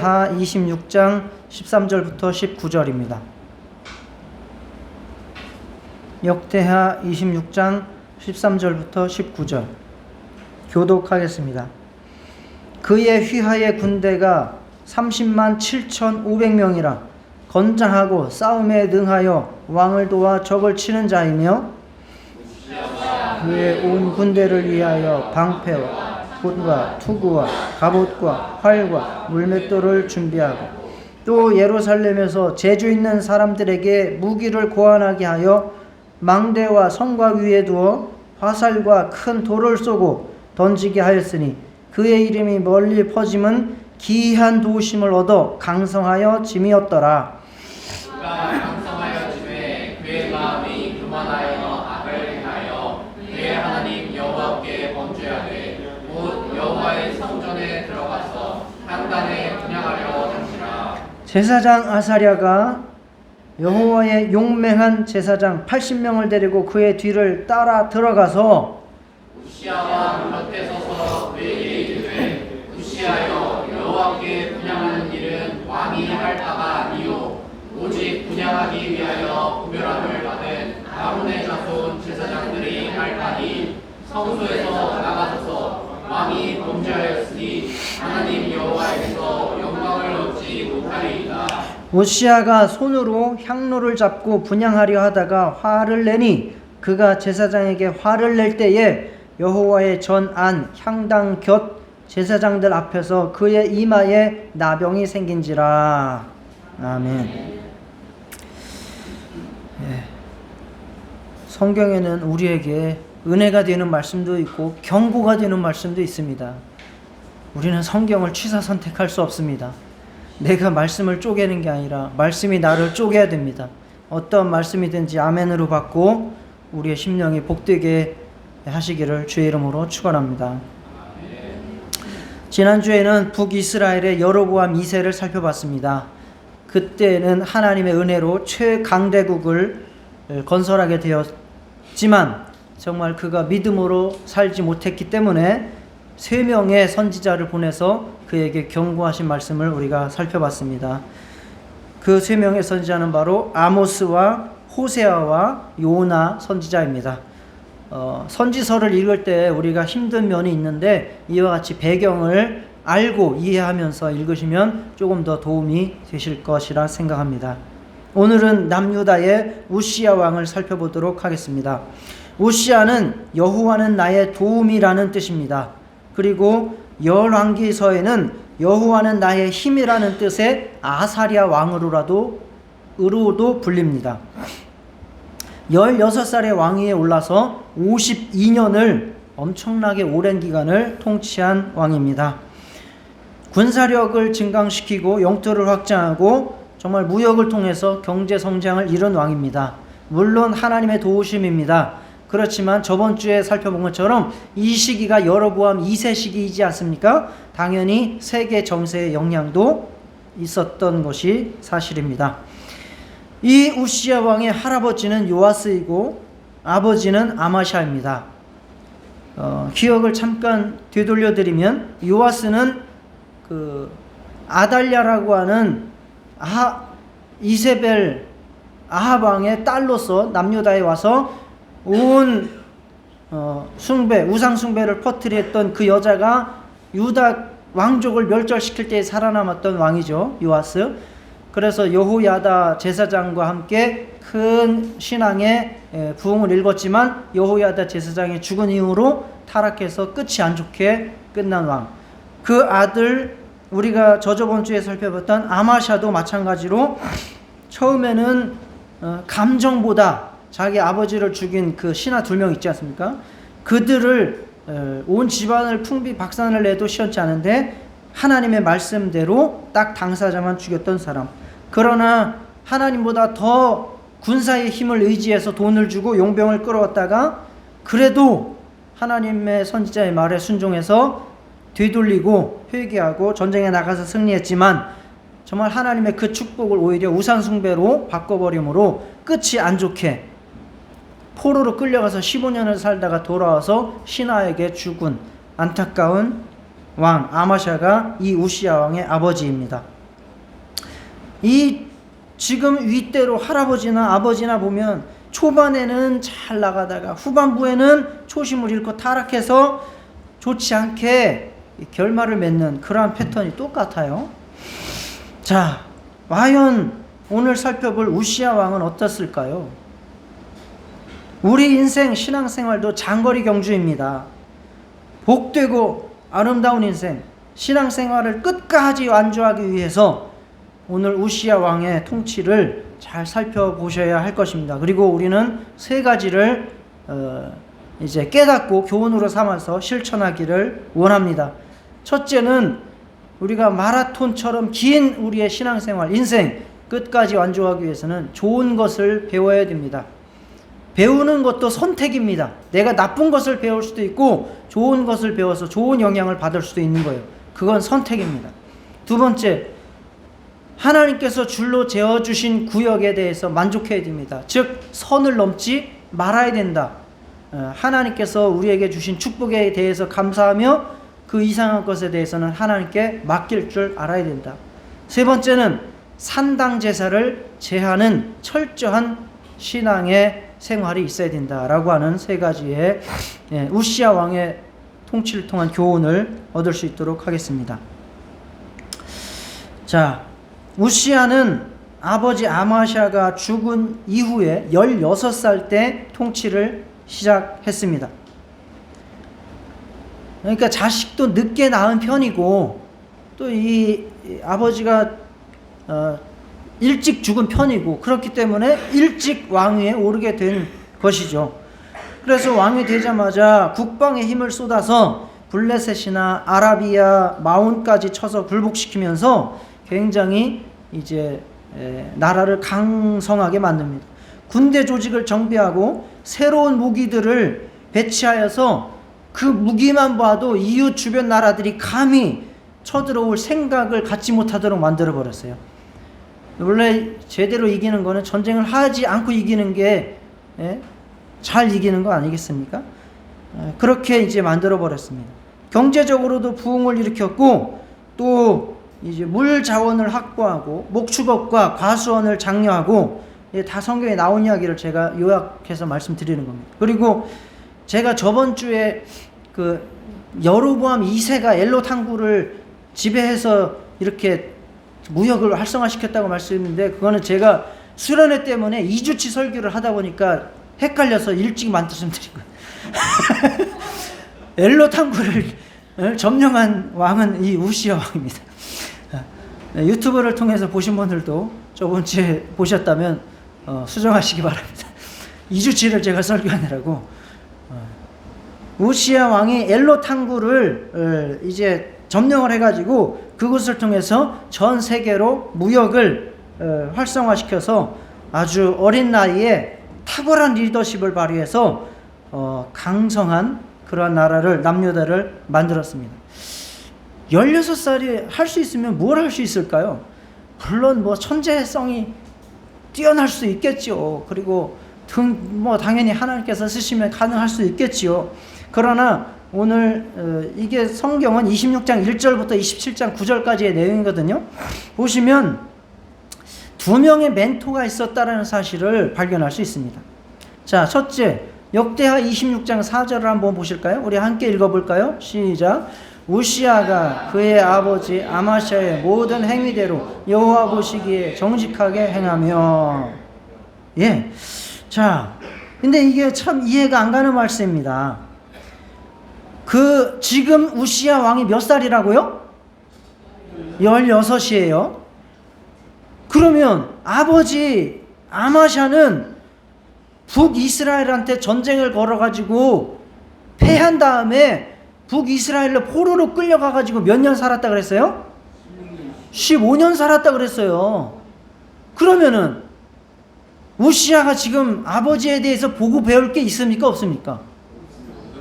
역대하 26장 13절부터 19절입니다. 역대하 26장 13절부터 19절 교독하겠습니다. 그의 휘하의 군대가 30만 7,500명이라 건장하고 싸움에 능하여 왕을 도와 적을 치는 자이며 그의 온 군대를 위하여 방패와 봇과 투구와 갑옷과 활과 물맷돌을 준비하고 또 예루살렘에서 재주 있는 사람들에게 무기를 고안하게 하여 망대와 성곽 위에 두어 화살과 큰 돌을 쏘고 던지게 하였으니 그의 이름이 멀리 퍼짐은 기이한 도우심을 얻어 강성하여 짐이었더라. 그가 강성하여 짐에 그의 마음이 교만하여 악을 행하여 그의 하나님 여호와께 범죄하되 곧 여호와의 성전에 들어가서 향단에 분향하려 하시라. 제사장 아사랴가 여호와의 용맹한 제사장 80명을 데리고 그의 뒤를 따라 들어가서 우시야 왕 곁에 서서 그에게 이르되 우시하여 여호와께 분향하는 일은 왕이 할 바가 아니요 오직 분향하기 위하여 구별함을 받은 아론의 자손 제사장들이 할 바니 성소에서 나가서서 왕이 범죄하였으니 하나님 여호와에게서 영광을 얻지 못하리이다. 우시야가 손으로 향로를 잡고 분향하려 하다가 화를 내니 그가 제사장에게 화를 낼 때에 여호와의 전 안 향당 곁 제사장들 앞에서 그의 이마에 나병이 생긴지라. 아멘. 성경에는 우리에게 은혜가 되는 말씀도 있고 경고가 되는 말씀도 있습니다. 우리는 성경을 취사 선택할 수 없습니다. 내가 말씀을 쪼개는 게 아니라 말씀이 나를 쪼개야 됩니다. 어떤 말씀이든지 아멘으로 받고 우리의 심령이 복되게 하시기를 주의 이름으로 축원합니다. 지난주에는 북이스라엘의 여로보암 2세를 살펴봤습니다. 그때는 하나님의 은혜로 최강대국을 건설하게 되었지만 정말 그가 믿음으로 살지 못했기 때문에 3명의 선지자를 보내서 그에게 경고하신 말씀을 우리가 살펴봤습니다. 그 3명의 선지자는 바로 아모스와 호세아와 요나 선지자입니다. 선지서를 읽을 때 우리가 힘든 면이 있는데 이와 같이 배경을 알고 이해하면서 읽으시면 조금 더 도움이 되실 것이라 생각합니다. 오늘은 남유다의 우시야 왕을 살펴보도록 하겠습니다. 우시야는 여호와는 나의 도움이라는 뜻입니다. 그리고 열왕기서에는 여호와는 나의 힘이라는 뜻의 아사랴 왕으로도 불립니다. 16살의 왕위에 올라서 52년을 엄청나게 오랜 기간을 통치한 왕입니다. 군사력을 증강시키고 영토를 확장하고 정말 무역을 통해서 경제 성장을 이룬 왕입니다. 물론 하나님의 도우심입니다. 그렇지만 저번 주에 살펴본 것처럼 이 시기가 여로보암 2세 시기이지 않습니까? 당연히 세계 정세의 영향도 있었던 것이 사실입니다. 이 우시야 왕의 할아버지는 요아스이고 아버지는 아마샤입니다. 기억을 잠깐 되돌려드리면 요아스는 그 아달랴라고 하는 이세벨 아합 왕의 딸로서 남유다에 와서 온 우상 숭배를 퍼뜨렸던 그 여자가 유다 왕족을 멸절시킬 때 살아남았던 왕이죠. 요아스. 그래서 여호야다 제사장과 함께 큰 신앙의 부흥을 일궜지만 여호야다 제사장이 죽은 이후로 타락해서 끝이 안 좋게 끝난 왕. 그 아들 우리가 저번 주에 살펴봤던 아마샤도 마찬가지로 처음에는 감정보다 자기 아버지를 죽인 그 신하 2명 있지 않습니까? 그들을 온 집안을 풍비박산을 내도 시원치 않은데 하나님의 말씀대로 딱 당사자만 죽였던 사람. 그러나 하나님보다 더 군사의 힘을 의지해서 돈을 주고 용병을 끌어왔다가 그래도 하나님의 선지자의 말에 순종해서 되돌리고 회개하고 전쟁에 나가서 승리했지만 정말 하나님의 그 축복을 오히려 우상 숭배로 바꿔버림으로 끝이 안 좋게 포로로 끌려가서 15년을 살다가 돌아와서 신하에게 죽은 안타까운 왕 아마샤가 이 우시야 왕의 아버지입니다. 이 지금 윗대로 할아버지나 아버지나 보면 초반에는 잘 나가다가 후반부에는 초심을 잃고 타락해서 좋지 않게 결말을 맺는 그러한 패턴이 똑같아요. 자, 과연 오늘 살펴볼 우시야 왕은 어떻을까요? 우리 인생 신앙생활도 장거리 경주입니다. 복되고 아름다운 인생 신앙생활을 끝까지 완주하기 위해서 오늘 우시야 왕의 통치를 잘 살펴보셔야 할 것입니다. 그리고 우리는 세 가지를 이제 깨닫고 교훈으로 삼아서 실천하기를 원합니다. 첫째는 우리가 마라톤처럼 긴 우리의 신앙생활, 인생 끝까지 완주하기 위해서는 좋은 것을 배워야 됩니다. 배우는 것도 선택입니다. 내가 나쁜 것을 배울 수도 있고 좋은 것을 배워서 좋은 영향을 받을 수도 있는 거예요. 그건 선택입니다. 두 번째, 하나님께서 줄로 재어주신 구역에 대해서 만족해야 됩니다. 즉 선을 넘지 말아야 된다. 하나님께서 우리에게 주신 축복에 대해서 감사하며 그 이상한 것에 대해서는 하나님께 맡길 줄 알아야 된다. 세 번째는 산당 제사를 제하는 철저한 신앙의 생활이 있어야 된다라고 하는 세 가지의 우시야 왕의 통치를 통한 교훈을 얻을 수 있도록 하겠습니다. 자, 우시야는 아버지 아마샤가 죽은 이후에 16살 때 통치를 시작했습니다. 그러니까 자식도 늦게 낳은 편이고 또 이 아버지가 일찍 죽은 편이고 그렇기 때문에 일찍 왕위에 오르게 된 것이죠. 그래서 왕이 되자마자 국방에 힘을 쏟아서 블레셋이나 아라비아 마온까지 쳐서 굴복시키면서 굉장히 이제 나라를 강성하게 만듭니다. 군대 조직을 정비하고 새로운 무기들을 배치하여서 그 무기만 봐도 이웃 주변 나라들이 감히 쳐들어올 생각을 갖지 못하도록 만들어 버렸어요. 원래 제대로 이기는 거는 전쟁을 하지 않고 이기는 게 잘 이기는 거 아니겠습니까? 그렇게 이제 만들어 버렸습니다. 경제적으로도 부흥을 일으켰고 또 이제 물 자원을 확보하고 목축업과 과수원을 장려하고 다 성경에 나온 이야기를 제가 요약해서 말씀드리는 겁니다. 그리고 제가 저번 주에 그 여로보암 2세가 엘롯 항구를 지배해서 이렇게 무역을 활성화시켰다고 말씀했는데 그거는 제가 수련회 때문에 2주치 설교를 하다 보니까 헷갈려서 일찍 말씀드린 거예요. 엘롯 항구를 점령한 왕은 이 우시야 왕입니다. 유튜브를 통해서 보신 분들도 저번 주에 보셨다면 수정하시기 바랍니다. 2주치를 제가 설교하느라고 우시야 왕이 엘롯 항구를 이제 점령을 해가지고 그것을 통해서 전 세계로 무역을 활성화시켜서 아주 어린 나이에 탁월한 리더십을 발휘해서 강성한 그러한 나라를 남유다를 만들었습니다. 16살이 할 수 있으면 뭘 할 수 있을까요? 물론 뭐 천재성이 뛰어날 수 있겠죠. 그리고 당연히 하나님께서 쓰시면 가능할 수 있겠지요. 그러나 오늘 이게 성경은 26장 1절부터 27장 9절까지의 내용이거든요. 보시면 2명의 멘토가 있었다라는 사실을 발견할 수 있습니다. 자, 첫째, 역대하 26장 4절을 한번 보실까요? 우리 함께 읽어볼까요? 시작. 우시야가 그의 아버지 아마샤의 모든 행위대로 여호와 보시기에 정직하게 행하며. 예. 자, 근데 이게 참 이해가 안 가는 말씀입니다. 지금 우시야 왕이 몇 살이라고요? 16이에요. 그러면 아버지 아마샤는 북이스라엘한테 전쟁을 걸어가지고 패한 다음에 북이스라엘로 포로로 끌려가가지고 몇 년 살았다 그랬어요? 15년 살았다 그랬어요. 그러면은 우시야가 지금 아버지에 대해서 보고 배울 게 있습니까? 없습니까?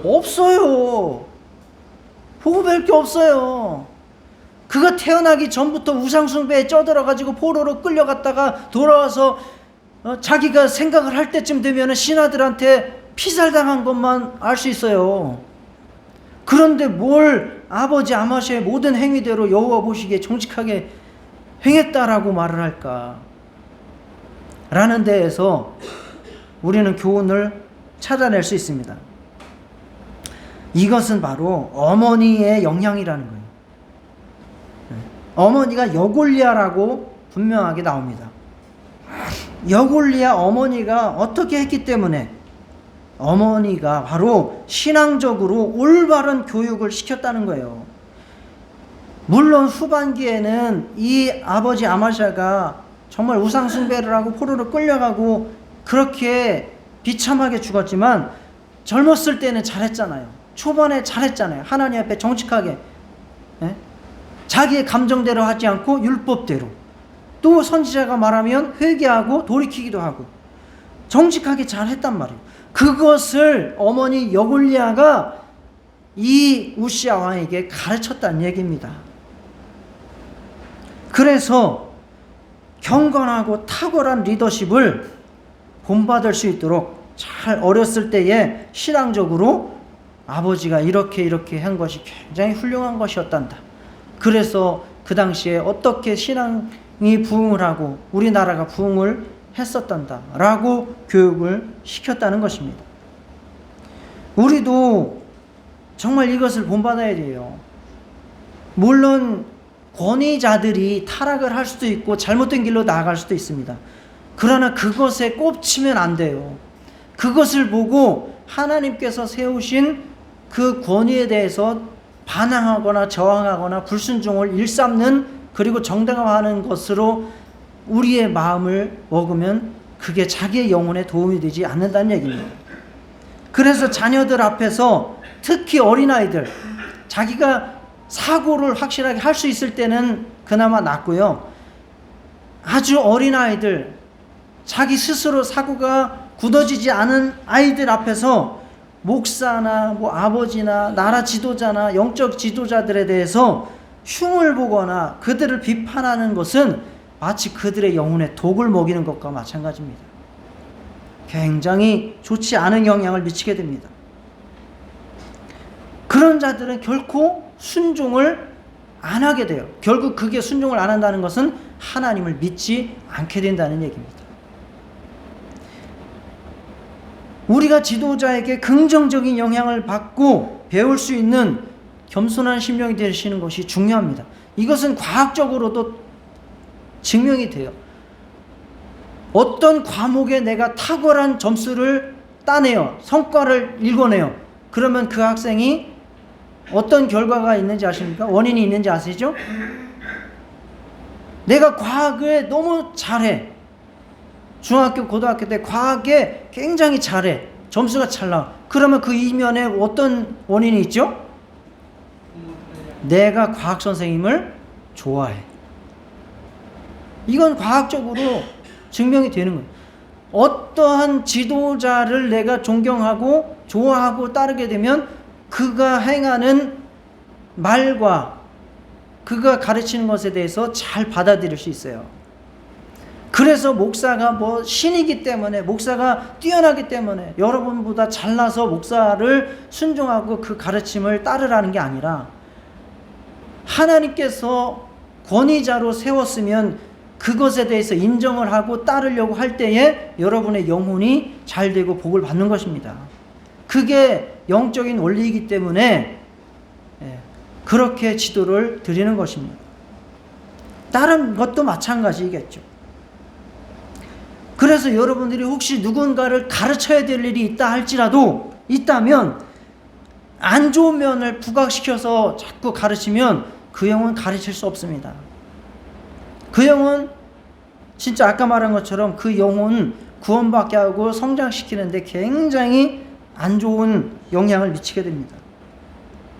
없어요. 보고 배울 게 없어요. 그가 태어나기 전부터 우상숭배에 쩌들어가지고 포로로 끌려갔다가 돌아와서 자기가 생각을 할 때쯤 되면 신하들한테 피살당한 것만 알 수 있어요. 그런데 뭘 아버지 아마샤의 모든 행위대로 여호와 보시기에 정직하게 행했다라고 말을 할까? 라는 데에서 우리는 교훈을 찾아낼 수 있습니다. 이것은 바로 어머니의 영향이라는 거예요. 어머니가 여골리아라고 분명하게 나옵니다. 여골리아 어머니가 어떻게 했기 때문에 어머니가 바로 신앙적으로 올바른 교육을 시켰다는 거예요. 물론 후반기에는 이 아버지 아마샤가 정말 우상숭배를 하고 포로로 끌려가고 그렇게 비참하게 죽었지만 젊었을 때는 잘했잖아요. 초반에 잘했잖아요. 하나님 앞에 정직하게, 자기의 감정대로 하지 않고 율법대로, 또 선지자가 말하면 회개하고 돌이키기도 하고 정직하게 잘했단 말이에요. 그것을 어머니 여골리아가 이 우시야 왕에게 가르쳤다는 얘기입니다. 그래서 경건하고 탁월한 리더십을 본받을 수 있도록 잘 어렸을 때에 신앙적으로 아버지가 이렇게 한 것이 굉장히 훌륭한 것이었단다. 그래서 그 당시에 어떻게 신앙이 부흥을 하고 우리나라가 부흥을 했었단다 라고 교육을 시켰다는 것입니다. 우리도 정말 이것을 본받아야 돼요. 물론 권위자들이 타락을 할 수도 있고 잘못된 길로 나아갈 수도 있습니다. 그러나 그것에 꼽치면 안 돼요. 그것을 보고 하나님께서 세우신 그 권위에 대해서 반항하거나 저항하거나 불순종을 일삼는, 그리고 정당화하는 것으로 우리의 마음을 먹으면 그게 자기의 영혼에 도움이 되지 않는다는 얘기입니다. 그래서 자녀들 앞에서, 특히 어린아이들, 자기가 사고를 확실하게 할 수 있을 때는 그나마 낫고요. 아주 어린아이들, 자기 스스로 사고가 굳어지지 않은 아이들 앞에서 목사나 아버지나 나라 지도자나 영적 지도자들에 대해서 흉을 보거나 그들을 비판하는 것은 마치 그들의 영혼에 독을 먹이는 것과 마찬가지입니다. 굉장히 좋지 않은 영향을 미치게 됩니다. 그런 자들은 결코 순종을 안 하게 돼요. 결국 그게 순종을 안 한다는 것은 하나님을 믿지 않게 된다는 얘기입니다. 우리가 지도자에게 긍정적인 영향을 받고 배울 수 있는 겸손한 심령이 되시는 것이 중요합니다. 이것은 과학적으로도 증명이 돼요. 어떤 과목에 내가 탁월한 점수를 따내요. 성과를 읽어내요. 그러면 그 학생이 어떤 결과가 있는지 아십니까? 원인이 있는지 아시죠? 내가 과학에 너무 잘해. 중학교, 고등학교 때 과학에 굉장히 잘해. 점수가 잘 나와. 그러면 그 이면에 어떤 원인이 있죠? 내가 과학 선생님을 좋아해. 이건 과학적으로 증명이 되는 거예요. 어떠한 지도자를 내가 존경하고 좋아하고 따르게 되면 그가 행하는 말과 그가 가르치는 것에 대해서 잘 받아들일 수 있어요. 그래서 목사가 신이기 때문에, 목사가 뛰어나기 때문에 여러분보다 잘나서 목사를 순종하고 그 가르침을 따르라는 게 아니라, 하나님께서 권위자로 세웠으면 그것에 대해서 인정을 하고 따르려고 할 때에 여러분의 영혼이 잘 되고 복을 받는 것입니다. 그게 영적인 원리이기 때문에 그렇게 지도를 드리는 것입니다. 다른 것도 마찬가지겠죠. 그래서 여러분들이 혹시 누군가를 가르쳐야 될 일이 있다 할지라도, 있다면 안 좋은 면을 부각시켜서 자꾸 가르치면 그 영은 가르칠 수 없습니다. 그 영은 진짜 아까 말한 것처럼 그 영혼 구원받게 하고 성장시키는데 굉장히 안 좋은 영향을 미치게 됩니다.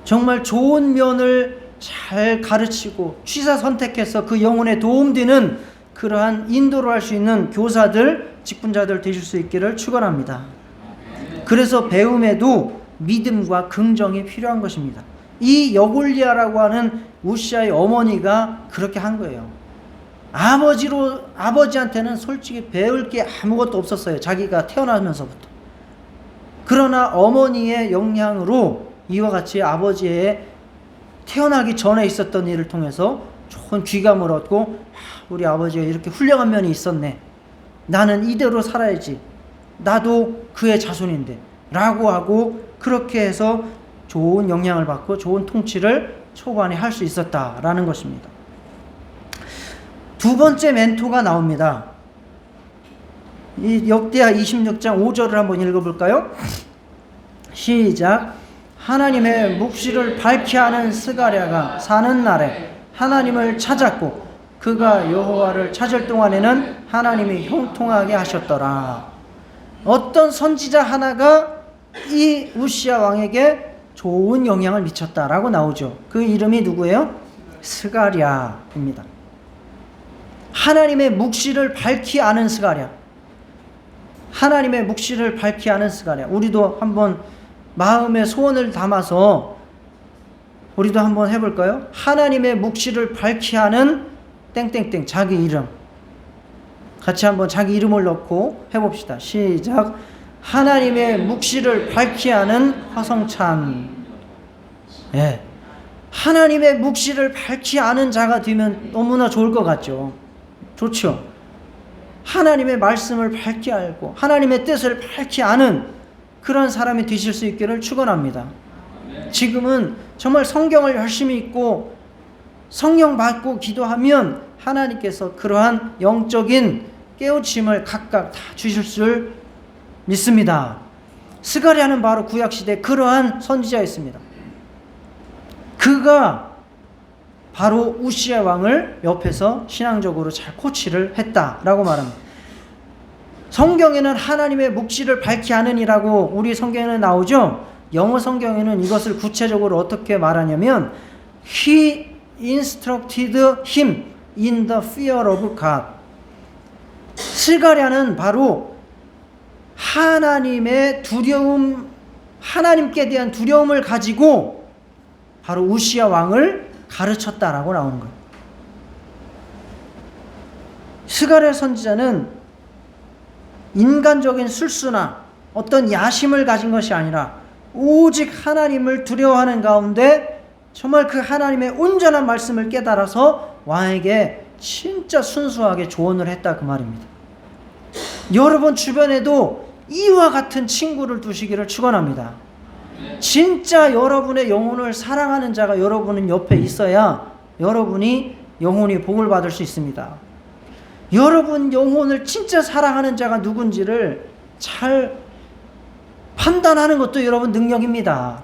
정말 좋은 면을 잘 가르치고 취사 선택해서 그 영혼에 도움되는 그러한 인도를 할 수 있는 교사들, 직분자들 되실 수 있기를 축원합니다. 그래서 배움에도 믿음과 긍정이 필요한 것입니다. 이 여골리아라고 하는 우시아의 어머니가 그렇게 한 거예요. 아버지한테는 솔직히 배울 게 아무것도 없었어요. 자기가 태어나면서부터. 그러나 어머니의 영향으로 이와 같이 아버지의 태어나기 전에 있었던 일을 통해서 좋은 귀감을 얻고 우리 아버지가 이렇게 훌륭한 면이 있었네. 나는 이대로 살아야지. 나도 그의 자손인데 라고 하고 그렇게 해서 좋은 영향을 받고 좋은 통치를 초반에 할 수 있었다라는 것입니다. 두 번째 멘토가 나옵니다. 이 역대하 26장 5절을 한번 읽어볼까요? 시작. 하나님의 묵시를 밝히 하는 스가랴가 사는 날에 하나님을 찾았고 그가 여호와를 찾을 동안에는 하나님이 형통하게 하셨더라. 어떤 선지자 하나가 이 우시야 왕에게 좋은 영향을 미쳤다라고 나오죠. 그 이름이 누구예요? 스가랴입니다. 하나님의 묵시를 밝히 아는 스가랴. 하나님의 묵시를 밝히 아는 스가랴. 우리도 한번 마음의 소원을 담아서 우리도 한번 해볼까요? 하나님의 묵시를 밝히 아는 땡땡땡 자기 이름. 같이 한번 자기 이름을 넣고 해봅시다. 시작. 하나님의 묵시를 밝히 아는 화성찬. 예. 하나님의 묵시를 밝히 아는 자가 되면 너무나 좋을 것 같죠. 좋죠. 하나님의 말씀을 밝히 알고 하나님의 뜻을 밝히 아는 그런 사람이 되실 수 있기를 축원합니다. 지금은 정말 성경을 열심히 읽고 성령 받고 기도하면 하나님께서 그러한 영적인 깨우침을 각각 다 주실 줄 믿습니다. 스가랴는 바로 구약시대 그러한 선지자였습니다. 그가 바로 우시야 왕을 옆에서 신앙적으로 잘 코치를 했다라고 말합니다. 성경에는 하나님의 묵시를 밝히 하느니라고 우리 성경에는 나오죠. 영어 성경에는 이것을 구체적으로 어떻게 말하냐면 He instructed him in the fear of God. 스가랴는 바로 하나님의 두려움, 하나님께 대한 두려움을 가지고 바로 우시야 왕을 가르쳤다라고 나오는 거예요. 스가랴 선지자는 인간적인 술수나 어떤 야심을 가진 것이 아니라 오직 하나님을 두려워하는 가운데 정말 그 하나님의 온전한 말씀을 깨달아서 왕에게 진짜 순수하게 조언을 했다 그 말입니다. 여러분 주변에도 이와 같은 친구를 두시기를 축원합니다. 진짜 여러분의 영혼을 사랑하는 자가 여러분은 옆에 있어야 여러분이 영혼이 복을 받을 수 있습니다. 여러분 영혼을 진짜 사랑하는 자가 누군지를 잘 판단하는 것도 여러분 능력입니다.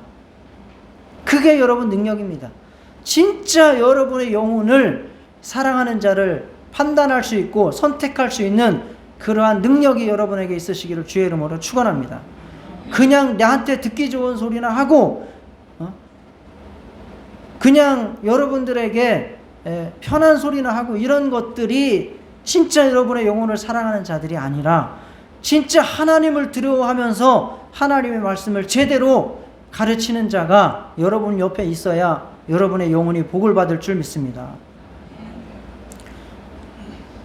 그게 여러분 능력입니다. 진짜 여러분의 영혼을 사랑하는 자를 판단할 수 있고 선택할 수 있는 그러한 능력이 여러분에게 있으시기를 주의 이름으로 축원합니다. 그냥 나한테 듣기 좋은 소리나 하고 그냥 여러분들에게 편한 소리나 하고 이런 것들이 진짜 여러분의 영혼을 사랑하는 자들이 아니라 진짜 하나님을 두려워하면서 하나님의 말씀을 제대로 가르치는 자가 여러분 옆에 있어야 여러분의 영혼이 복을 받을 줄 믿습니다.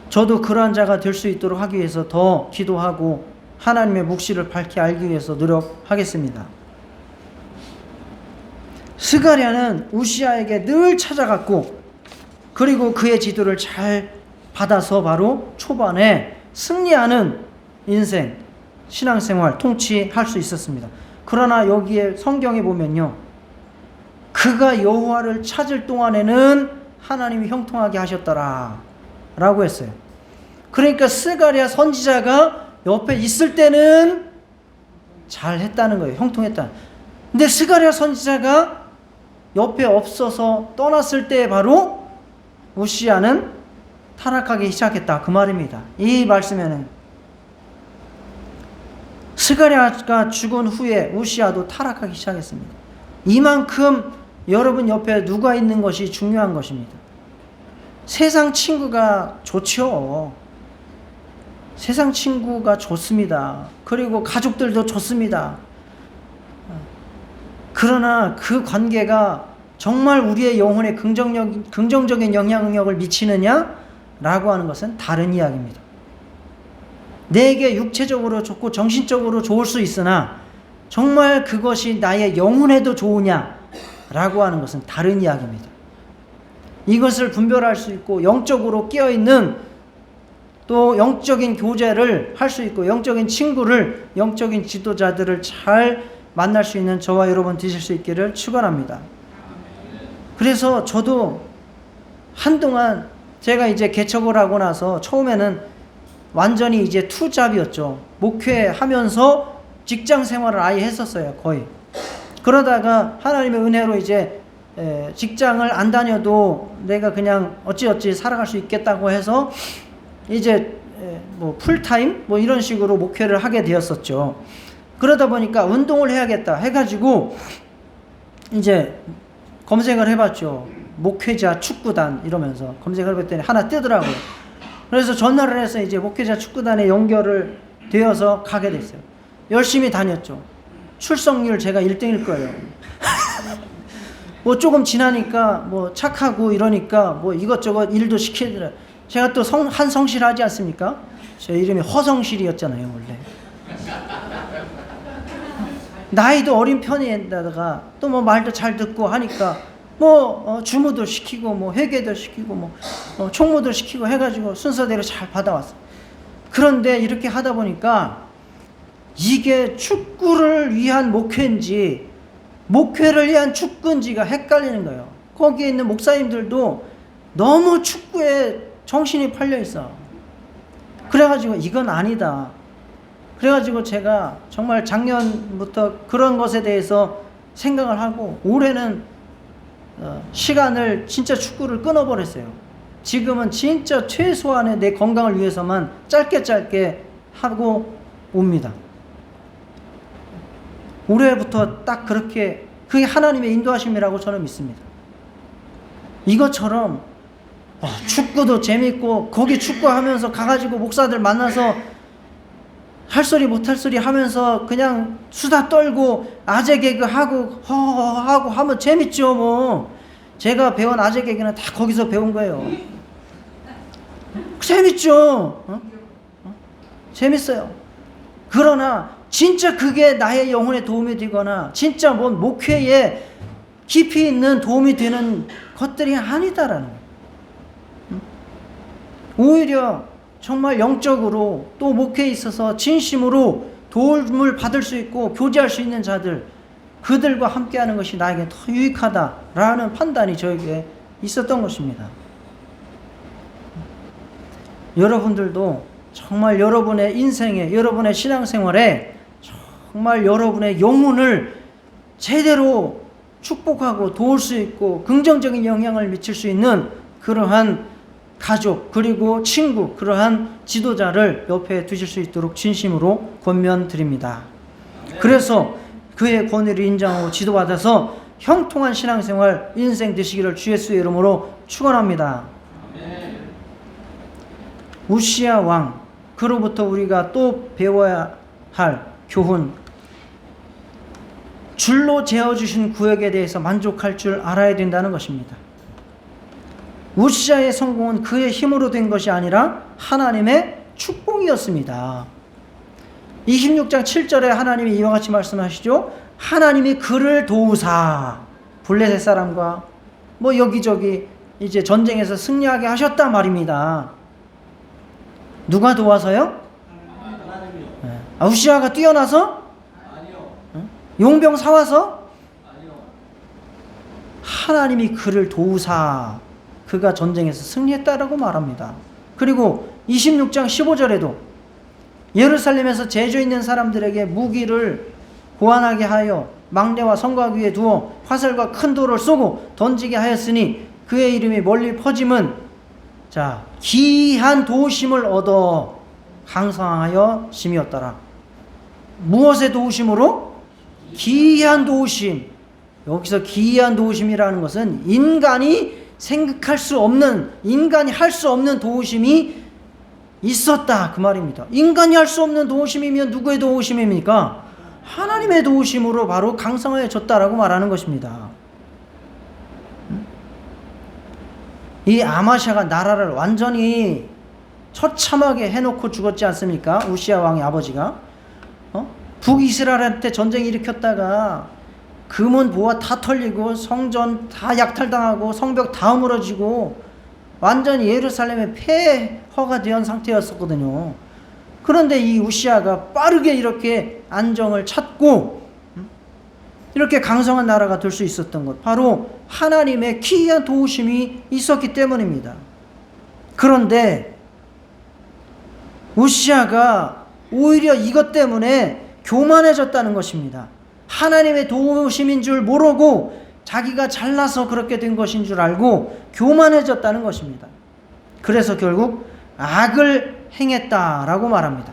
저도 그러한 자가 될 수 있도록 하기 위해서 더 기도하고 하나님의 묵시를 밝히 알기 위해서 노력하겠습니다. 스가랴는 우시야에게 늘 찾아갔고 그리고 그의 지도를 잘 받아서 바로 초반에 승리하는 인생, 신앙생활, 통치할 수 있었습니다. 그러나 여기에 성경에 보면요. 그가 여호와를 찾을 동안에는 하나님이 형통하게 하셨더라 라고 했어요. 그러니까 스가랴 선지자가 옆에 있을 때는 잘 했다는 거예요. 형통했다. 근데 스가랴 선지자가 옆에 없어서 떠났을 때 바로 우시야는 타락하기 시작했다 그 말입니다. 이 말씀에는 스가랴가 죽은 후에 우시야도 타락하기 시작했습니다. 이만큼 여러분 옆에 누가 있는 것이 중요한 것입니다. 세상 친구가 좋죠. 세상 친구가 좋습니다. 그리고 가족들도 좋습니다. 그러나 그 관계가 정말 우리의 영혼에 긍정적인 영향력을 미치느냐라고 하는 것은 다른 이야기입니다. 내게 육체적으로 좋고 정신적으로 좋을 수 있으나 정말 그것이 나의 영혼에도 좋으냐라고 하는 것은 다른 이야기입니다. 이것을 분별할 수 있고 영적으로 깨어있는 또 영적인 교제를 할 수 있고 영적인 친구를, 영적인 지도자들을 잘 만날 수 있는 저와 여러분 되실 수 있기를 축원합니다. 그래서 저도 한동안 제가 이제 개척을 하고 나서 처음에는 완전히 이제 투잡이었죠. 목회하면서 직장 생활을 아예 했었어요, 거의. 그러다가 하나님의 은혜로 이제 직장을 안 다녀도 내가 그냥 어찌어찌 살아갈 수 있겠다고 해서 이제 뭐 풀타임 뭐 이런 식으로 목회를 하게 되었었죠. 그러다 보니까 운동을 해야겠다 해가지고 이제 검색을 해봤죠. 목회자 축구단 이러면서 검색을 해봤더니 하나 뜨더라고요. 그래서 전화를 해서 이제 목회자 축구단에 연결을 되어서 가게 됐어요. 열심히 다녔죠. 출석률 제가 1등일 거예요. 뭐 조금 지나니까 뭐 착하고 이러니까 뭐 이것저것 일도 시키더라. 제가 또 한성실 하지 않습니까? 제 이름이 허성실이었잖아요, 원래. 나이도 어린 편이다가 또 뭐 말도 잘 듣고 하니까 뭐 주무도 시키고 뭐 회계도 시키고 뭐 총무도 시키고 해가지고 순서대로 잘 받아왔어요. 그런데 이렇게 하다 보니까 이게 축구를 위한 목회인지 목회를 위한 축구인지가 헷갈리는 거예요. 거기에 있는 목사님들도 너무 축구에 정신이 팔려 있어. 그래가지고 이건 아니다. 그래가지고 제가 정말 작년부터 그런 것에 대해서 생각을 하고 올해는 시간을 진짜 축구를 끊어버렸어요. 지금은 진짜 최소한의 내 건강을 위해서만 짧게 하고 옵니다. 올해부터 딱 그렇게 그게 하나님의 인도하심이라고 저는 믿습니다. 이것처럼 축구도 재밌고 거기 축구하면서 가가지고 목사들 만나서 할 소리 못할 소리 하면서 그냥 수다 떨고 아재 개그 하고 하고 하면 재밌죠. 뭐 제가 배운 아재 개그는 다 거기서 배운 거예요. 재밌죠. 재밌어요. 그러나 진짜 그게 나의 영혼에 도움이 되거나 진짜 뭔 목회에 깊이 있는 도움이 되는 것들이 아니다라는 거예요. 오히려 정말 영적으로 또 목회에 있어서 진심으로 도움을 받을 수 있고 교제할 수 있는 자들, 그들과 함께하는 것이 나에게 더 유익하다라는 판단이 저에게 있었던 것입니다. 여러분들도 정말 여러분의 인생에, 여러분의 신앙생활에 정말 여러분의 영혼을 제대로 축복하고 도울 수 있고 긍정적인 영향을 미칠 수 있는 그러한 가족 그리고 친구, 그러한 지도자를 옆에 두실 수 있도록 진심으로 권면드립니다. 그래서 그의 권위를 인정하고 지도받아서 형통한 신앙생활 인생 되시기를 주 예수의 이름으로 축원합니다. 우시야 왕, 그로부터 우리가 또 배워야 할 교훈, 줄로 재어주신 구역에 대해서 만족할 줄 알아야 된다는 것입니다. 우시야의 성공은 그의 힘으로 된 것이 아니라 하나님의 축복이었습니다. 26장 7절에 하나님이 이와 같이 말씀하시죠. 하나님이 그를 도우사 블레셋 사람과 뭐 여기저기 이제 전쟁에서 승리하게 하셨다 말입니다. 누가 도와서요? 우시야가 뛰어나서? 용병 사와서? 하나님이 그를 도우사 그가 전쟁에서 승리했다라고 말합니다. 그리고 26장 15절에도 예루살렘에서 제주 있는 사람들에게 무기를 고안하게 하여 망대와 성곽 위에 두어 화살과 큰 돌을 쏘고 던지게 하였으니 그의 이름이 멀리 퍼짐은 기이한 도우심을 얻어 강성하여 심이었더라. 무엇의 도우심으로? 기이한 도우심. 여기서 기이한 도우심이라는 것은 인간이 생각할 수 없는, 인간이 할 수 없는 도우심이 있었다 그 말입니다. 인간이 할 수 없는 도우심이면 누구의 도우심입니까? 하나님의 도우심으로 바로 강성해졌다라고 말하는 것입니다. 이 아마샤가 나라를 완전히 처참하게 해놓고 죽었지 않습니까? 우시야 왕의 아버지가 북이스라엘한테 전쟁 일으켰다가 금은 보화 다 털리고 성전 다 약탈당하고 성벽 다 무너지고 완전히 예루살렘의 폐허가 된 상태였었거든요. 그런데 이 우시아가 빠르게 이렇게 안정을 찾고 이렇게 강성한 나라가 될 수 있었던 것, 바로 하나님의 기이한 도우심이 있었기 때문입니다. 그런데 우시아가 오히려 이것 때문에 교만해졌다는 것입니다. 하나님의 도우심인 줄 모르고 자기가 잘나서 그렇게 된 것인 줄 알고 교만해졌다는 것입니다. 그래서 결국 악을 행했다라고 말합니다.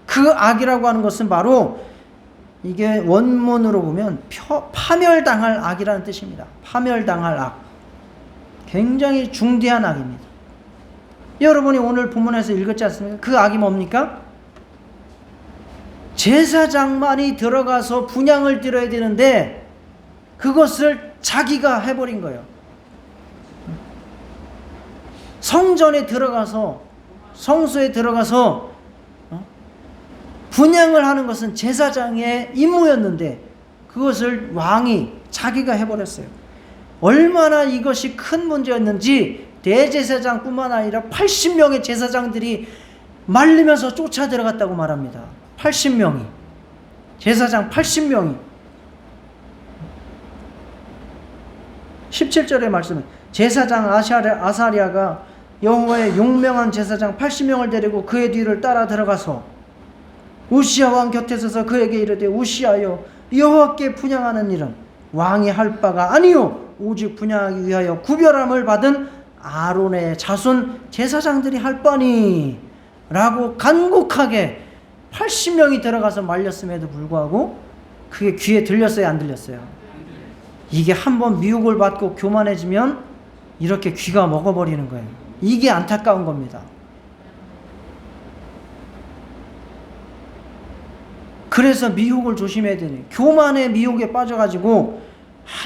그 악이라고 하는 것은 바로 이게 원문으로 보면 파멸당할 악이라는 뜻입니다. 파멸당할 악. 굉장히 중대한 악입니다. 여러분이 오늘 본문에서 읽었지 않습니까? 그 악이 뭡니까? 제사장만이 들어가서 분향을 드려야 되는데 그것을 자기가 해버린 거예요. 성전에 들어가서, 성소에 들어가서 분향을 하는 것은 제사장의 임무였는데 그것을 왕이 자기가 해버렸어요. 얼마나 이것이 큰 문제였는지 대제사장뿐만 아니라 80명의 제사장들이 말리면서 쫓아 들어갔다고 말합니다. 80명이, 제사장 80명이. 17절의 말씀은 제사장 아사리아가 여호와의 용명한 제사장 80명을 데리고 그의 뒤를 따라 들어가서 우시아 왕 곁에 서서 그에게 이르되 우시아여, 여호와께 분향하는 일은 왕이 할 바가 아니요 오직 분향하기 위하여 구별함을 받은 아론의 자손 제사장들이 할 바니 라고 간곡하게 80명이 들어가서 말렸음에도 불구하고 그게 귀에 들렸어요, 안 들렸어요? 이게 한번 미혹을 받고 교만해지면 이렇게 귀가 먹어버리는 거예요. 이게 안타까운 겁니다. 그래서 미혹을 조심해야 되네. 교만의 미혹에 빠져가지고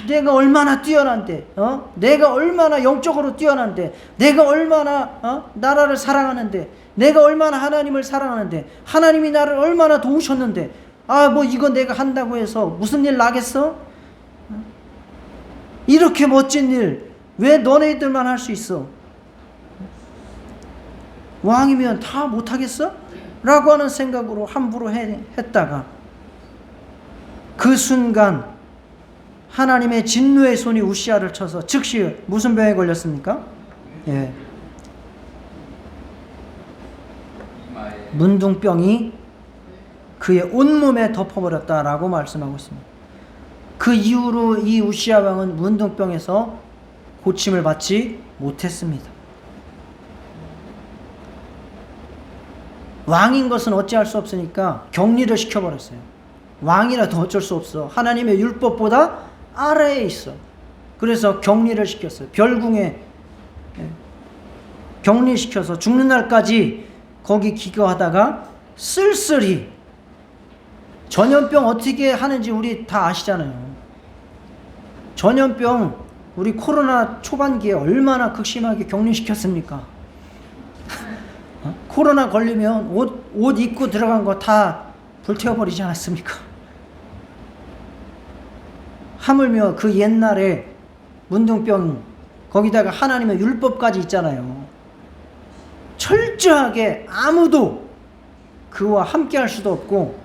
내가 얼마나 뛰어난데, 내가 얼마나 영적으로 뛰어난데, 내가 얼마나 나라를 사랑하는데, 내가 얼마나 하나님을 사랑하는데, 하나님이 나를 얼마나 도우셨는데, 뭐 이거 내가 한다고 해서 무슨 일 나겠어? 이렇게 멋진 일 왜 너네들만 할 수 있어? 왕이면 다 못하겠어? 라고 하는 생각으로 함부로 했다가 그 순간 하나님의 진노의 손이 우시아를 쳐서 즉시 무슨 병에 걸렸습니까? 예. 문둥병이 그의 온몸에 덮어버렸다라고 말씀하고 있습니다. 그 이후로 이 우시아 왕은 문둥병에서 고침을 받지 못했습니다. 왕인 것은 어찌할 수 없으니까 격리를 시켜버렸어요. 왕이라도 어쩔 수 없어. 하나님의 율법보다 아래에 있어. 그래서 격리를 시켰어요. 별궁에 격리시켜서 죽는 날까지 거기 기거하다가 쓸쓸히, 전염병 어떻게 하는지 우리 다 아시잖아요. 전염병 우리 코로나 초반기에 얼마나 극심하게 격리시켰습니까? 코로나 걸리면 옷 입고 들어간 거 다 불태워버리지 않았습니까? 하물며 그 옛날에 문둥병 거기다가 하나님의 율법까지 있잖아요. 철저하게 아무도 그와 함께 할 수도 없고,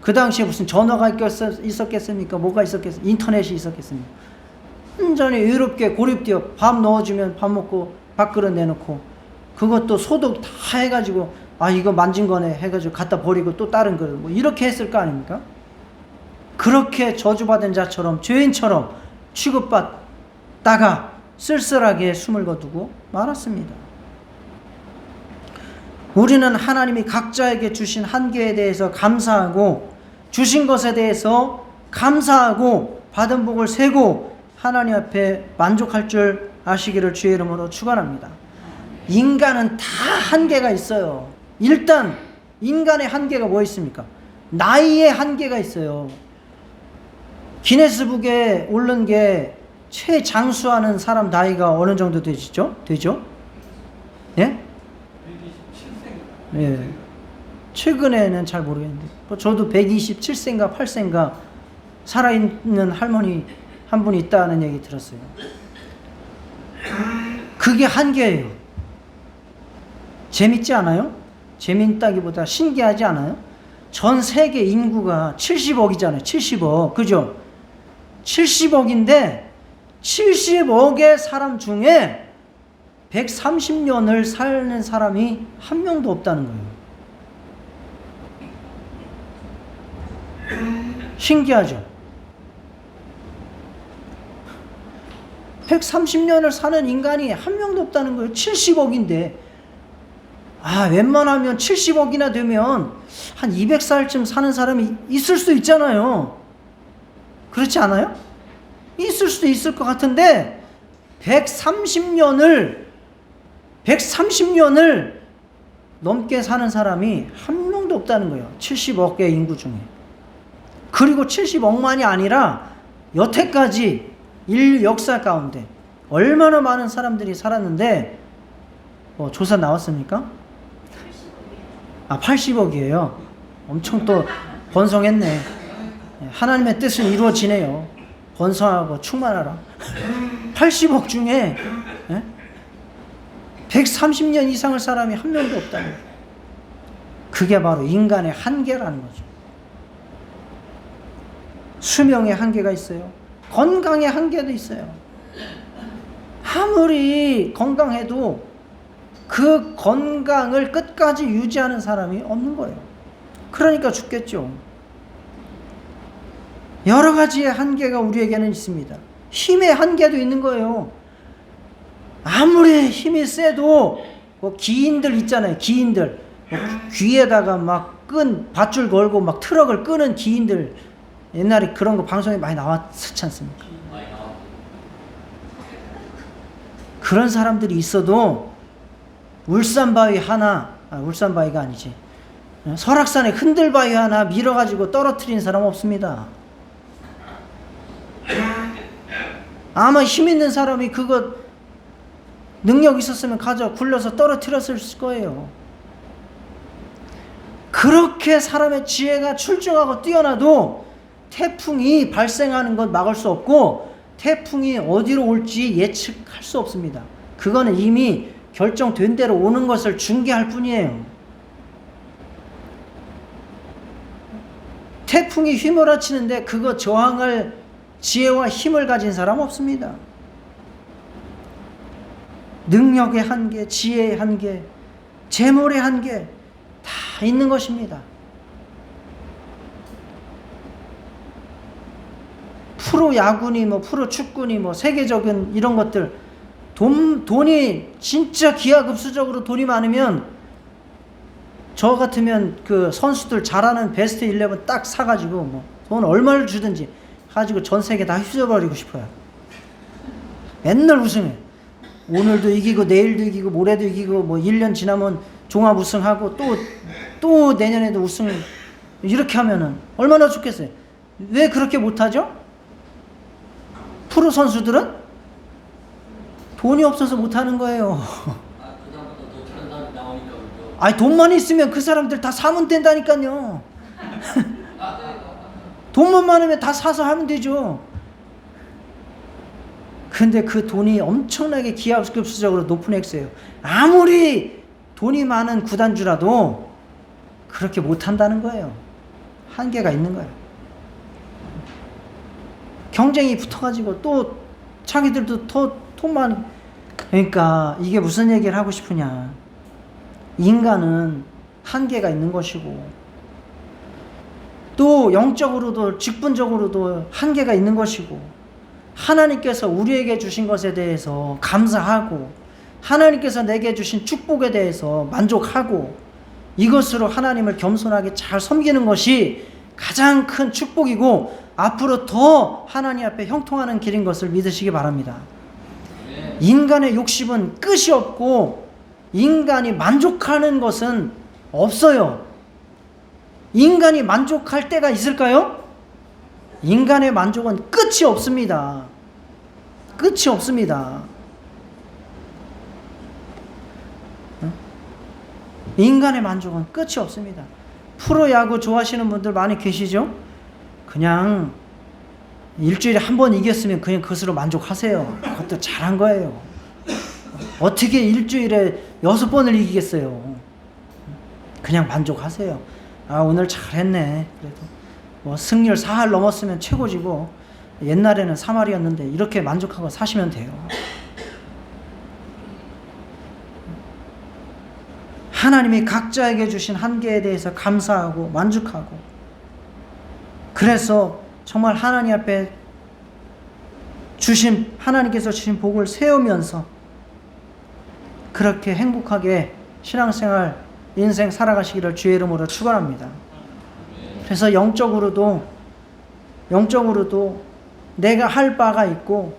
그 당시에 무슨 전화가 있었겠습니까? 뭐가 있었겠습니까? 인터넷이 있었겠습니까? 완전히 의롭게 고립되어 밥 넣어주면 밥 먹고 밥그릇 내놓고, 그것도 소독 다 해가지고 이거 만진 거네 해가지고 갖다 버리고 또 다른 그릇, 뭐 이렇게 했을 거 아닙니까? 그렇게 저주받은 자처럼 죄인처럼 취급받다가 쓸쓸하게 숨을 거두고 말았습니다. 우리는 하나님이 각자에게 주신 한계에 대해서 감사하고, 주신 것에 대해서 감사하고, 받은 복을 세고 하나님 앞에 만족할 줄 아시기를 주의 이름으로 축원합니다. 인간은 다 한계가 있어요. 일단 인간의 한계가 뭐 있습니까? 나이의 한계가 있어요. 기네스북에 오른 게 최장수하는 사람 나이가 어느 정도 되죠? 예? 예. 최근에는 잘 모르겠는데 뭐 저도 127세인가 8세인가 살아있는 할머니 한 분이 있다는 얘기 들었어요. 그게 한계예요. 재밌지 않아요? 재밌다기보다 신기하지 않아요? 전 세계 인구가 70억이잖아요. 70억. 그죠? 70억인데 70억의 사람 중에 130년을 사는 사람이 한 명도 없다는 거예요. 신기하죠? 130년을 사는 인간이 한 명도 없다는 거예요. 70억인데. 웬만하면 70억이나 되면 한 200살쯤 사는 사람이 있을 수 있잖아요. 그렇지 않아요? 있을 수도 있을 것 같은데 130년을 넘게 사는 사람이 한 명도 없다는 거예요. 70억의 인구 중에. 그리고 70억만이 아니라 여태까지 인류 역사 가운데 얼마나 많은 사람들이 살았는데 조사 나왔습니까? 80억이에요. 엄청 또 번성했네. 하나님의 뜻은 이루어지네요. 번성하고 충만하라. 80억 중에 130년 이상을 사람이 한 명도 없다는 거예요. 그게 바로 인간의 한계라는 거죠. 수명의 한계가 있어요. 건강의 한계도 있어요. 아무리 건강해도 그 건강을 끝까지 유지하는 사람이 없는 거예요. 그러니까 죽겠죠. 여러 가지의 한계가 우리에게는 있습니다. 힘의 한계도 있는 거예요. 아무리 힘이 세도 기인들 있잖아요. 기인들 귀에다가 막 밧줄 걸고 막 트럭을 끄는 기인들, 옛날에 그런 거 방송에 많이 나왔지 않습니까? 그런 사람들이 있어도 울산바위 하나, 울산바위가 아니지, 설악산에 흔들바위 하나 밀어가지고 떨어뜨린 사람 없습니다. 아마 힘 있는 사람이 그거 능력 있었으면 가져 굴려서 떨어뜨렸을 거예요. 그렇게 사람의 지혜가 출중하고 뛰어나도 태풍이 발생하는 것 막을 수 없고 태풍이 어디로 올지 예측할 수 없습니다. 그거는 이미 결정된 대로 오는 것을 중계할 뿐이에요. 태풍이 휘몰아치는데 그거 저항할 지혜와 힘을 가진 사람 없습니다. 능력의 한계, 지혜의 한계, 재물의 한계 다 있는 것입니다. 프로야구니 프로 축구니 세계적인 이런 것들, 돈이 진짜 기하급수적으로 돈이 많으면 저 같으면 그 선수들 잘하는 베스트 11 딱 사가지고 돈 얼마를 주든지 가지고 전 세계 다 휘저버리고 싶어요. 맨날 우승해. 오늘도 이기고 내일도 이기고 모레도 이기고 1년 지나면 종합 우승하고 또 내년에도 우승. 이렇게 하면은 얼마나 좋겠어요. 왜 그렇게 못하죠? 프로 선수들은 돈이 없어서 못하는 거예요. 돈만 있으면 그 사람들 다 사면 된다니까요. 돈만 많으면 다 사서 하면 되죠. 근데 그 돈이 엄청나게 기하급수적으로 높은 액수예요. 아무리 돈이 많은 구단주라도 그렇게 못한다는 거예요. 한계가 있는 거예요. 경쟁이 붙어가지고 또 자기들도 돈만. 그러니까 이게 무슨 얘기를 하고 싶으냐. 인간은 한계가 있는 것이고 또 영적으로도 직분적으로도 한계가 있는 것이고 하나님께서 우리에게 주신 것에 대해서 감사하고 하나님께서 내게 주신 축복에 대해서 만족하고 이것으로 하나님을 겸손하게 잘 섬기는 것이 가장 큰 축복이고 앞으로 더 하나님 앞에 형통하는 길인 것을 믿으시기 바랍니다. 인간의 욕심은 끝이 없고 인간이 만족하는 것은 없어요. 인간이 만족할 때가 있을까요? 인간의 만족은 끝이 없습니다. 끝이 없습니다. 인간의 만족은 끝이 없습니다. 프로야구 좋아하시는 분들 많이 계시죠? 그냥 일주일에 한 번 이겼으면 그냥 그것으로 만족하세요. 그것도 잘한 거예요. 어떻게 일주일에 6번을 이기겠어요? 그냥 만족하세요. 아, 오늘 잘했네. 그래도 뭐 승률 4할 넘었으면 최고지고 옛날에는 3할이었는데 이렇게 만족하고 사시면 돼요. 하나님이 각자에게 주신 한계에 대해서 감사하고 만족하고, 그래서 정말 하나님 앞에 하나님께서 주신 복을 세우면서 그렇게 행복하게 신앙생활, 인생 살아가시기를 주의 이름으로 축원합니다. 그래서 영적으로도 내가 할 바가 있고,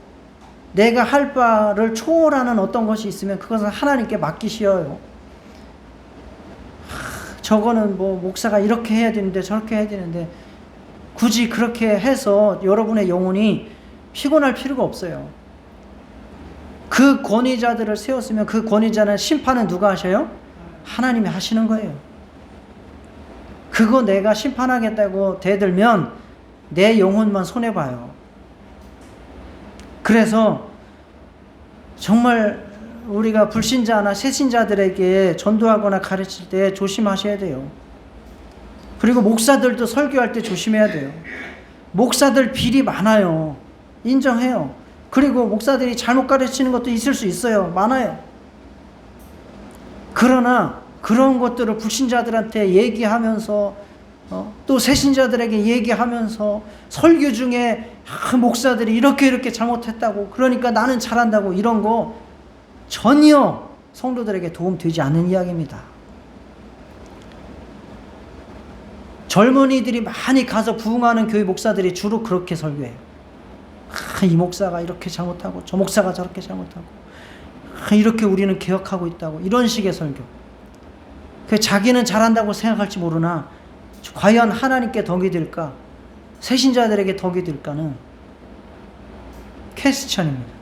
내가 할 바를 초월하는 어떤 것이 있으면 그것은 하나님께 맡기시어요. 저거는 뭐 목사가 이렇게 해야 되는데 저렇게 해야 되는데 굳이 그렇게 해서 여러분의 영혼이 피곤할 필요가 없어요. 그 권위자들을 세웠으면 그 권위자는 심판은 누가 하셔요? 하나님이 하시는 거예요. 그거 내가 심판하겠다고 대들면 내 영혼만 손해봐요. 그래서 정말 우리가 불신자나 새신자들에게 전도하거나 가르칠 때 조심하셔야 돼요. 그리고 목사들도 설교할 때 조심해야 돼요. 목사들 비리 많아요. 인정해요. 그리고 목사들이 잘못 가르치는 것도 있을 수 있어요. 많아요. 그러나 그런 것들을 불신자들한테 얘기하면서 또 새신자들에게 얘기하면서 설교 중에 목사들이 이렇게 잘못했다고, 그러니까 나는 잘한다고, 이런 거 전혀 성도들에게 도움되지 않는 이야기입니다. 젊은이들이 많이 가서 부흥하는 교회 목사들이 주로 그렇게 설교해요. 이 목사가 이렇게 잘못하고 저 목사가 저렇게 잘못하고 이렇게 우리는 개혁하고 있다고, 이런 식의 설교. 자기는 잘한다고 생각할지 모르나 과연 하나님께 덕이 될까, 새신자들에게 덕이 될까는 퀘스천입니다.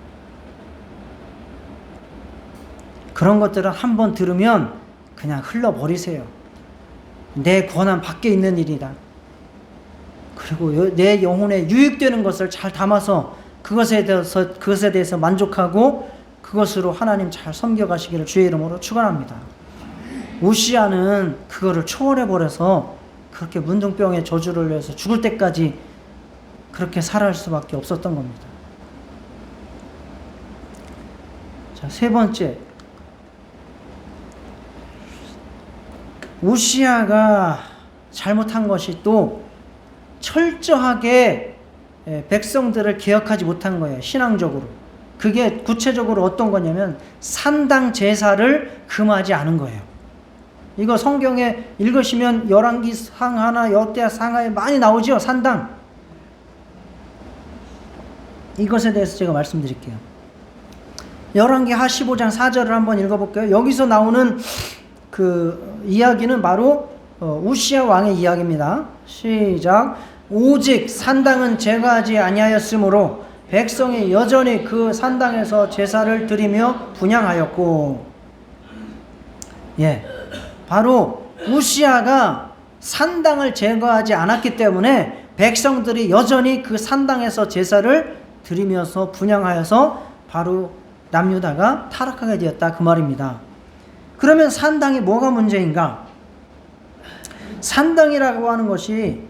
그런 것들은 한번 들으면 그냥 흘러버리세요. 내 권한 밖에 있는 일이다. 그리고 내 영혼에 유익되는 것을 잘 담아서 그것에 대해서 만족하고 그것으로 하나님 잘 섬겨가시기를 주의 이름으로 축원합니다. 우시아는 그거를 초월해버려서 그렇게 문둥병의 저주를 내서 죽을 때까지 그렇게 살아갈 수밖에 없었던 겁니다. 자, 세 번째, 우시아가 잘못한 것이 또 철저하게 백성들을 개혁하지 못한 거예요. 신앙적으로. 그게 구체적으로 어떤 거냐면 산당 제사를 금하지 않은 거예요. 이거 성경에 읽으시면 열왕기 상하나 여호대아 상하에 많이 나오죠. 산당. 이것에 대해서 제가 말씀드릴게요. 열왕기 하 15장 4절을 한번 읽어볼게요. 여기서 나오는 그 이야기는 바로 우시아 왕의 이야기입니다. 시작. 오직 산당은 제거하지 아니하였으므로 백성이 여전히 그 산당에서 제사를 드리며 분향하였고, 바로 우시아가 산당을 제거하지 않았기 때문에 백성들이 여전히 그 산당에서 제사를 드리면서 분향하여서 바로 남유다가 타락하게 되었다, 그 말입니다. 그러면 산당이 뭐가 문제인가? 산당이라고 하는 것이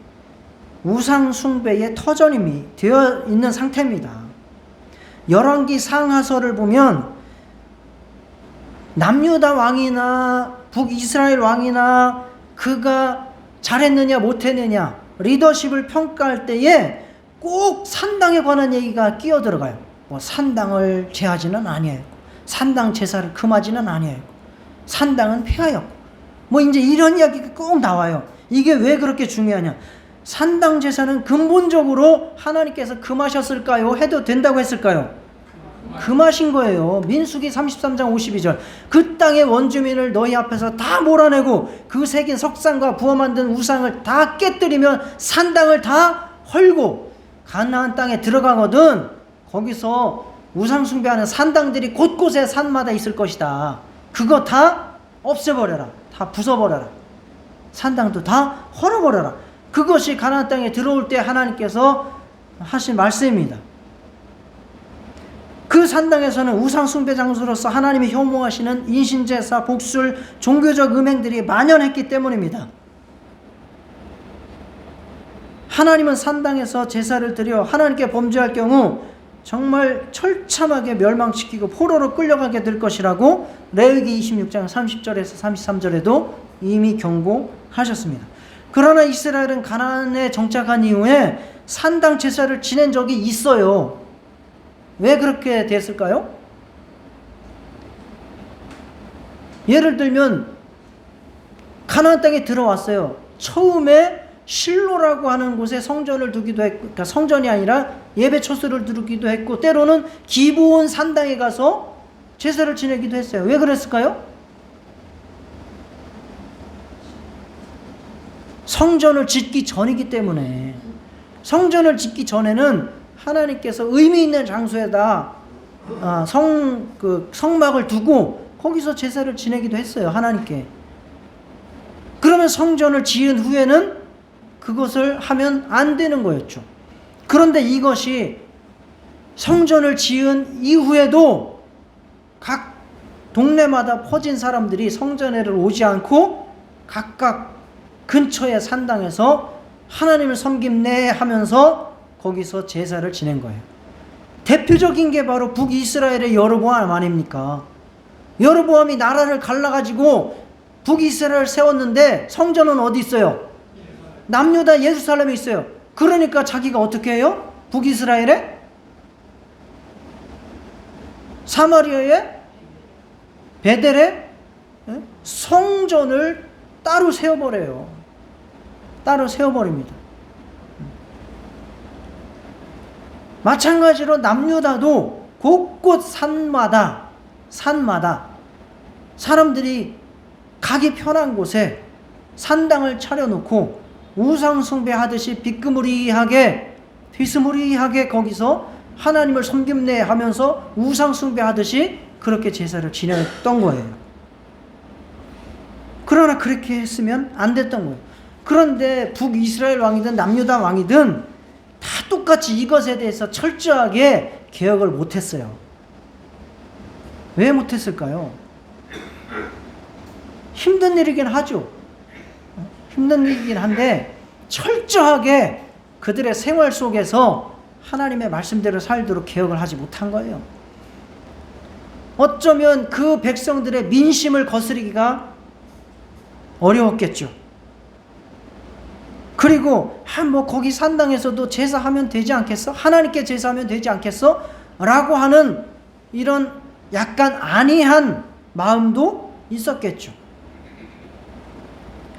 우상 숭배의 터전임이 되어 있는 상태입니다. 열왕기 상하서를 보면 남유다 왕이나 북이스라엘 왕이나 그가 잘했느냐 못했느냐 리더십을 평가할 때에 꼭 산당에 관한 얘기가 끼어 들어가요. 뭐 산당을 제하지는 아니하였고, 산당 제사를 금하지는 아니하였고, 산당은 폐하였고, 뭐 이제 이런 이야기가 꼭 나와요. 이게 왜 그렇게 중요하냐? 산당 제사는 근본적으로 하나님께서 금하셨을까요? 해도 된다고 했을까요? 금하신 거예요. 민수기 33장 52절. 그 땅의 원주민을 너희 앞에서 다 몰아내고 그 새긴 석상과 부어 만든 우상을 다 깨뜨리며 산당을 다 헐고 가나안 땅에 들어가거든 거기서 우상 숭배하는 산당들이 곳곳에 산마다 있을 것이다. 그거 다 없애버려라. 다 부숴버려라. 산당도 다 헐어버려라. 그것이 가나안 땅에 들어올 때 하나님께서 하신 말씀입니다. 그 산당에서는 우상 숭배 장소로서 하나님이 혐오하시는 인신제사, 복술, 종교적 음행들이 만연했기 때문입니다. 하나님은 산당에서 제사를 드려 하나님께 범죄할 경우 정말 처참하게 멸망시키고 포로로 끌려가게 될 것이라고 레위기 26장 30절에서 33절에도 이미 경고하셨습니다. 그러나 이스라엘은 가나안에 정착한 이후에 산당 제사를 지낸 적이 있어요. 왜 그렇게 됐을까요? 예를 들면 가나안 땅에 들어왔어요. 처음에 실로라고 하는 곳에 성전을 두기도 했고, 그러니까 성전이 아니라 예배 처소를 두기도 했고, 때로는 기브온 산당에 가서 제사를 지내기도 했어요. 왜 그랬을까요? 성전을 짓기 전이기 때문에. 성전을 짓기 전에는 하나님께서 의미 있는 장소에다 성막을 두고 거기서 제사를 지내기도 했어요. 하나님께. 그러면 성전을 지은 후에는 그것을 하면 안 되는 거였죠. 그런데 이것이 성전을 지은 이후에도 각 동네마다 퍼진 사람들이 성전에를 오지 않고 각각 근처의 산당에서 하나님을 섬김네 하면서 거기서 제사를 지낸 거예요. 대표적인 게 바로 북이스라엘의 여로보암 아닙니까? 여로보암이 나라를 갈라가지고 북이스라엘을 세웠는데 성전은 어디 있어요? 남유다 예루살렘에 있어요. 그러니까 자기가 어떻게 해요? 북이스라엘에? 사마리아에? 베델에? 성전을 따로 세워버려요. 따로 세워버립니다. 마찬가지로 남유다도 곳곳 산마다 사람들이 가기 편한 곳에 산당을 차려놓고 우상 숭배하듯이 비스무리하게 거기서 하나님을 섬김네 하면서 우상 숭배하듯이 그렇게 제사를 지냈던 거예요. 그러나 그렇게 했으면 안 됐던 거예요. 그런데 북이스라엘 왕이든 남유다 왕이든 다 똑같이 이것에 대해서 철저하게 개혁을 못했어요. 왜 못했을까요? 힘든 일이긴 하죠. 힘든 일이긴 한데 철저하게 그들의 생활 속에서 하나님의 말씀대로 살도록 개혁을 하지 못한 거예요. 어쩌면 그 백성들의 민심을 거스르기가 어려웠겠죠. 그리고 거기 산당에서도 제사하면 되지 않겠어? 하나님께 제사하면 되지 않겠어? 라고 하는 이런 약간 안이한 마음도 있었겠죠.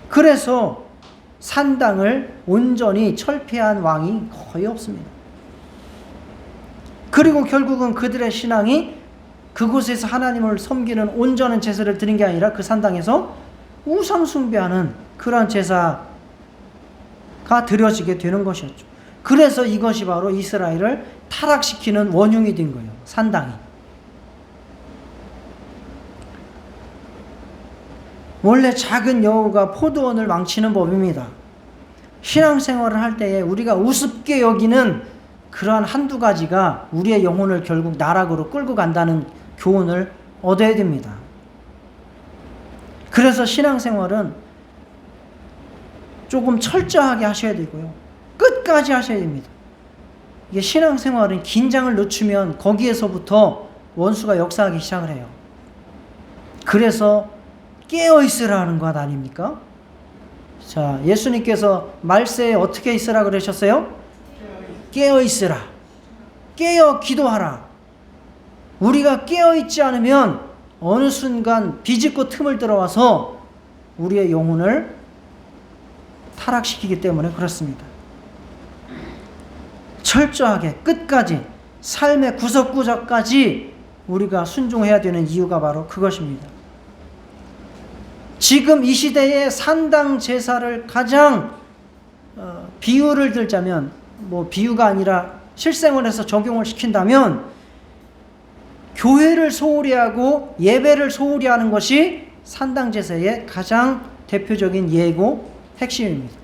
그래서 산당을 온전히 철폐한 왕이 거의 없습니다. 그리고 결국은 그들의 신앙이 그곳에서 하나님을 섬기는 온전한 제사를 드린 게 아니라 그 산당에서 우상 숭배하는 그러한 제사가 드려지게 되는 것이었죠. 그래서 이것이 바로 이스라엘을 타락시키는 원흉이 된 거예요. 산당이. 원래 작은 여우가 포도원을 망치는 법입니다. 신앙생활을 할 때에 우리가 우습게 여기는 그러한 한두 가지가 우리의 영혼을 결국 나락으로 끌고 간다는 교훈을 얻어야 됩니다. 그래서 신앙생활은 조금 철저하게 하셔야 되고요. 끝까지 하셔야 됩니다. 이게 신앙생활은 긴장을 늦추면 거기에서부터 원수가 역사하기 시작을 해요. 그래서 깨어있으라는 것 아닙니까? 자, 예수님께서 말세에 어떻게 있으라 그러셨어요? 깨어있으라. 깨어 기도하라. 우리가 깨어있지 않으면 어느 순간 비집고 틈을 들어와서 우리의 영혼을 타락시키기 때문에 그렇습니다. 철저하게 끝까지 삶의 구석구석까지 우리가 순종해야 되는 이유가 바로 그것입니다. 지금 이 시대의 산당 제사를 가장 비유를 들자면 비유가 아니라 실생활에서 적용을 시킨다면 교회를 소홀히 하고 예배를 소홀히 하는 것이 산당 제사의 가장 대표적인 예고 핵심입니다.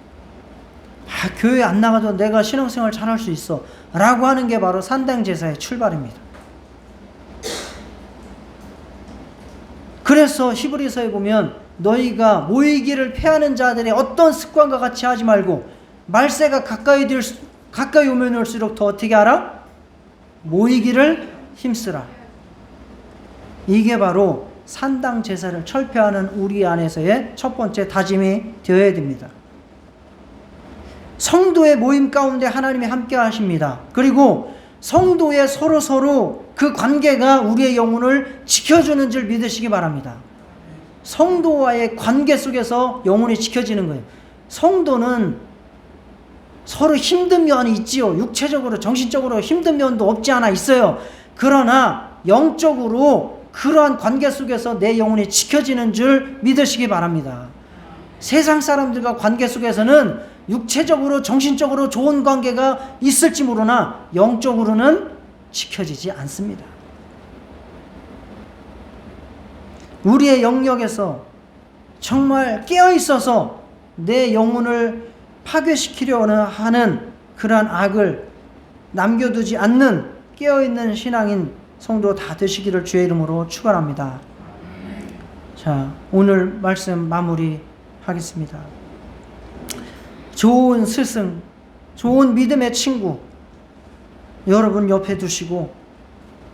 교회 안 나가도 내가 신앙생활 잘할 수 있어 라고 하는 게 바로 산당 제사의 출발입니다. 그래서 히브리서에 보면 너희가 모이기를 패하는 자들의 어떤 습관과 같이 하지 말고 말세가 가까이 오면 올수록 더 어떻게 하라? 모이기를 힘쓰라. 이게 바로 산당 제사를 철폐하는 우리 안에서의 첫 번째 다짐이 되어야 됩니다. 성도의 모임 가운데 하나님이 함께 하십니다. 그리고 성도의 서로 그 관계가 우리의 영혼을 지켜주는 줄 믿으시기 바랍니다. 성도와의 관계 속에서 영혼이 지켜지는 거예요. 성도는 서로 힘든 면이 있지요. 육체적으로 정신적으로 힘든 면도 없지 않아 있어요. 그러나 영적으로 그러한 관계 속에서 내 영혼이 지켜지는 줄 믿으시기 바랍니다. 세상 사람들과 관계 속에서는 육체적으로 정신적으로 좋은 관계가 있을지 모르나 영적으로는 지켜지지 않습니다. 우리의 영역에서 정말 깨어있어서 내 영혼을 파괴시키려 하는 그러한 악을 남겨두지 않는 깨어있는 신앙인 성도 다 되시기를 주의 이름으로 축원합니다. 자, 오늘 말씀 마무리하겠습니다. 좋은 스승, 좋은 믿음의 친구 여러분 옆에 두시고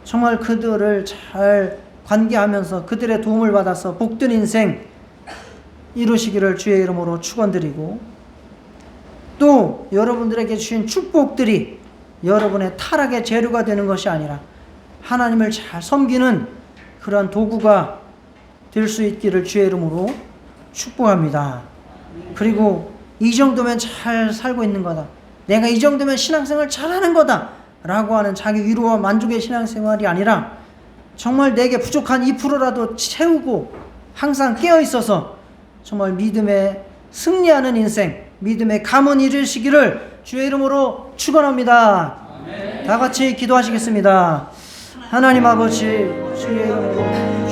정말 그들을 잘 관계하면서 그들의 도움을 받아서 복된 인생 이루시기를 주의 이름으로 축원드리고, 또 여러분들에게 주신 축복들이 여러분의 타락의 재료가 되는 것이 아니라 하나님을 잘 섬기는 그러한 도구가 될 수 있기를 주의 이름으로 축복합니다. 그리고 이 정도면 잘 살고 있는 거다, 내가 이 정도면 신앙생활 잘하는 거다 라고 하는 자기 위로와 만족의 신앙생활이 아니라 정말 내게 부족한 2%라도 채우고 항상 깨어있어서 정말 믿음에 승리하는 인생, 믿음의 가문 이루시기를 주의 이름으로 축원합니다. 다 같이 기도하시겠습니다. 하나님 아버지, 주의 이름으로